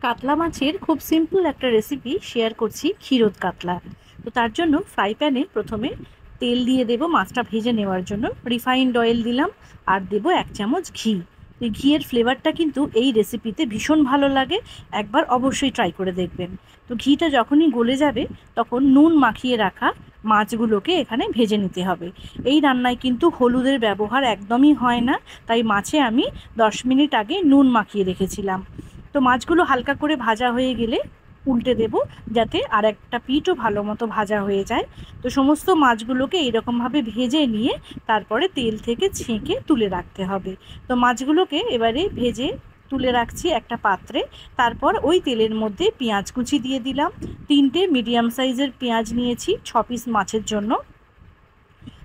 কাতলা মাছের খুব সিম্পল একটা রেসিপি শেয়ার করছি, ক্ষীরোদ কাতলা। তো তার জন্য ফ্রাই প্যানে প্রথমে তেল দিয়ে দেব মাছটা ভেজে নেওয়ার জন্য। রিফাইন্ড অয়েল দিলাম আর দেব 1 চামচ ঘি। এই ঘিয়ের ফ্লেভারটা কিন্তু এই রেসিপিতে ভীষণ ভালো লাগে, একবার অবশ্যই ট্রাই করে দেখবেন। তো ঘিটা যখনই গলে যাবে তখন নুন মাখিয়ে রাখা মাছগুলোকে এখানে ভেজে নিতে হবে। এই রান্নায় কিন্তু হলুদের ব্যবহার একদমই হয় না, তাই মাছে আমি 10 মিনিট আগে নুন মাখিয়ে রেখেছিলাম। তো মাছগুলো হালকা করে ভাজা হয়ে গেলে উল্টে দেব, যাতে আর একটা পিঠও ভালো মতো ভাজা হয়ে যায়। তো সমস্ত মাছগুলোকে এইরকমভাবে ভেজে নিয়ে তারপরে তেল থেকে ছেঁকে তুলে রাখতে হবে। তো মাছগুলোকে এবারে ভেজে তুলে রাখছি একটা পাত্রে। তারপর ওই তেলের মধ্যে পেঁয়াজ কুচি দিয়ে দিলাম। 3টে মিডিয়াম সাইজের পেঁয়াজ নিয়েছি 6 পিস মাছের জন্য।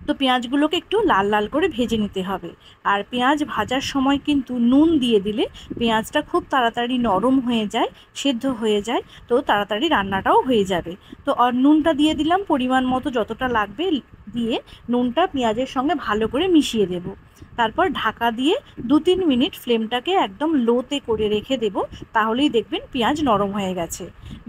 তো পেঁয়াজগুলোকে একটু লাল লাল করে ভেজে নিতে হবে। আর পেঁয়াজ ভাজার সময় কিন্তু নুন দিয়ে দিলে পেঁয়াজটা খুব তাড়াতাড়ি নরম হয়ে যায়, সেদ্ধ হয়ে যায়, তো তাড়াতাড়ি রান্নাটাও হয়ে যাবে। তো নুনটা দিয়ে দিলাম পরিমাণ মতো, যতটা লাগবে দিয়ে নুনটা পেঁয়াজের সঙ্গে ভালো করে মিশিয়ে দেব। তারপর ঢাকা দিয়ে 2-3 মিনিট ফ্লেমটাকে একদম লোতে করে রেখে দেব, তাহলেই দেখবেন পেঁয়াজ নরম হয়ে গেছে।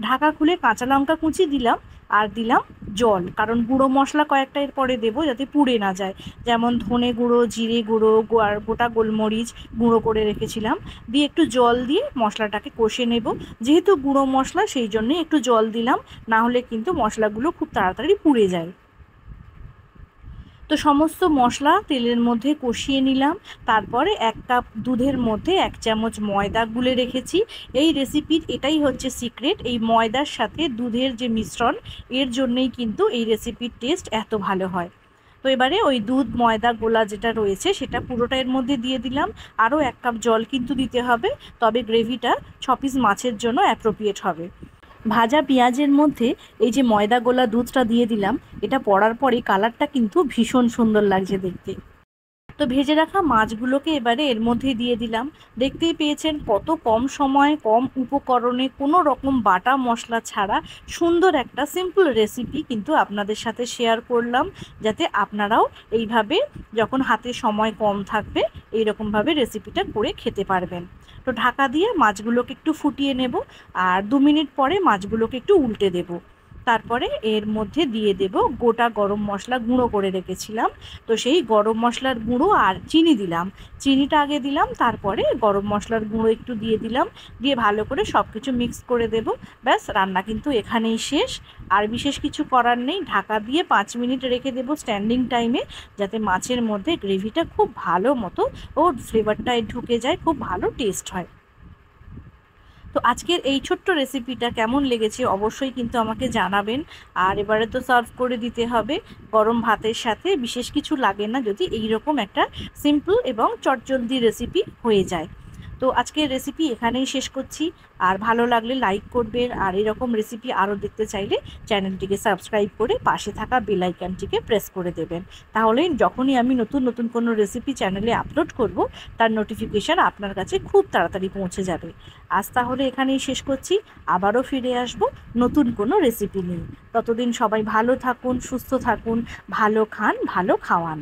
ঢাকা খুলে কাঁচা লঙ্কা কুচি দিলাম আর দিলাম জল, কারণ গুঁড়ো মশলা কয়েকটা এর পরে দেবো যাতে পুড়ে না যায়। যেমন ধনে গুঁড়ো, জিরে গুঁড়ো আর গোটা গোলমরিচ গুঁড়ো করে রেখেছিলাম, দিয়ে একটু জল দিয়ে মশলাটাকে কষে নেব। যেহেতু গুঁড়ো মশলা সেই জন্যই একটু জল দিলাম, না হলে কিন্তু মশলাগুলো খুব তাড়াতাড়ি পুড়ে যায়। তো সমস্ত মশলা তেলের মধ্যে কষিয়ে নিলাম। তারপরে 1 কাপ দুধের মধ্যে 1 চামচ ময়দা গুলে রেখেছি। এই রেসিপির এটাই হচ্ছে সিক্রেট, এই ময়দার সাথে দুধের যে মিশ্রণ, এর জন্যই কিন্তু এই রেসিপির টেস্ট এত ভালো হয়। তো এবারে ওই দুধ ময়দা গোলা যেটা রয়েছে সেটা পুরোটা এর মধ্যে দিয়ে দিলাম। আরও 1 কাপ জল কিন্তু দিতে হবে, তবে গ্রেভিটা 6 পিস মাছের জন্য অ্যাপ্রোপ্রিয়েট হবে। ভাজা পেঁয়াজের মধ্যে এই যে ময়দা গোলা দুধটা দিয়ে দিলাম, এটা পড়ার পরে কালারটা কিন্তু ভীষণ সুন্দর লাগছে দেখতে। তো ভেজে রাখা মাছগুলোকে এবারে এর মধ্যে দিয়ে দিলাম। দেখতেই পেয়েছেন কত কম সময়, কম উপকরণে, কোনো রকম বাটা মশলা ছাড়া সুন্দর একটা সিম্পল রেসিপি কিন্তু আপনাদের সাথে শেয়ার করলাম, যাতে আপনারাও এইভাবে যখন হাতে সময় কম থাকবে এইরকমভাবে রেসিপিটা করে খেতে পারবেন। তো ঢাকা দিয়ে মাছগুলোকে একটু ফুটিয়ে নেব, আর 2 মিনিট পরে মাছগুলোকে একটু উল্টে দেব। তারপরে এর মধ্যে দিয়ে দেব গোটা গরম মশলা গুঁড়ো করে রেখেছিলাম। তো সেই গরম মশলার গুঁড়ো আর চিনি দিলাম। চিনিটা আগে দিলাম, তারপরে গরম মশলার গুঁড়ো একটু দিয়ে দিলাম, দিয়ে ভালো করে সব কিছু মিক্স করে দেব। ব্যাস, রান্না কিন্তু এখানেই শেষ। আর বিশেষ কিছু করার নেই, ঢাকা দিয়ে 5 মিনিট রেখে দেব স্ট্যান্ডিং টাইমে, যাতে মাছের মধ্যে গ্রেভিটা খুব ভালো মতো ও ফ্লেভারটায় ঢুকে যায়, খুব ভালো টেস্ট হয়। তো আজকের এই ছোট্ট রেসিপিটা কেমন লেগেছে অবশ্যই কিন্তু আমাকে জানাবেন। আর এবারে তো সার্ভ করে দিতে হবে গরম ভাতের সাথে, বিশেষ কিছু লাগে না যদি এই রকম একটা সিম্পল এবং চটজলদি রেসিপি হয়ে যায়। তো আজকের রেসিপি এখানেই শেষ করছি। আর ভালো লাগলে লাইক করবেন, আর এরকম রেসিপি আরও দেখতে চাইলে চ্যানেলটিকে সাবস্ক্রাইব করে পাশে থাকা বেল আইকনটিকে প্রেস করে দেবেন। তাহলে যখনই আমি নতুন নতুন কোনো রেসিপি চ্যানেলে আপলোড করব, তার নোটিফিকেশান আপনার কাছে খুব তাড়াতাড়ি পৌঁছে যাবে। আজ তাহলে এখানেই শেষ করছি, আবারও ফিরে আসব নতুন কোনো রেসিপি নিয়ে। ততদিন সবাই ভালো থাকুন, সুস্থ থাকুন, ভালো খান, ভালো খাওয়ান।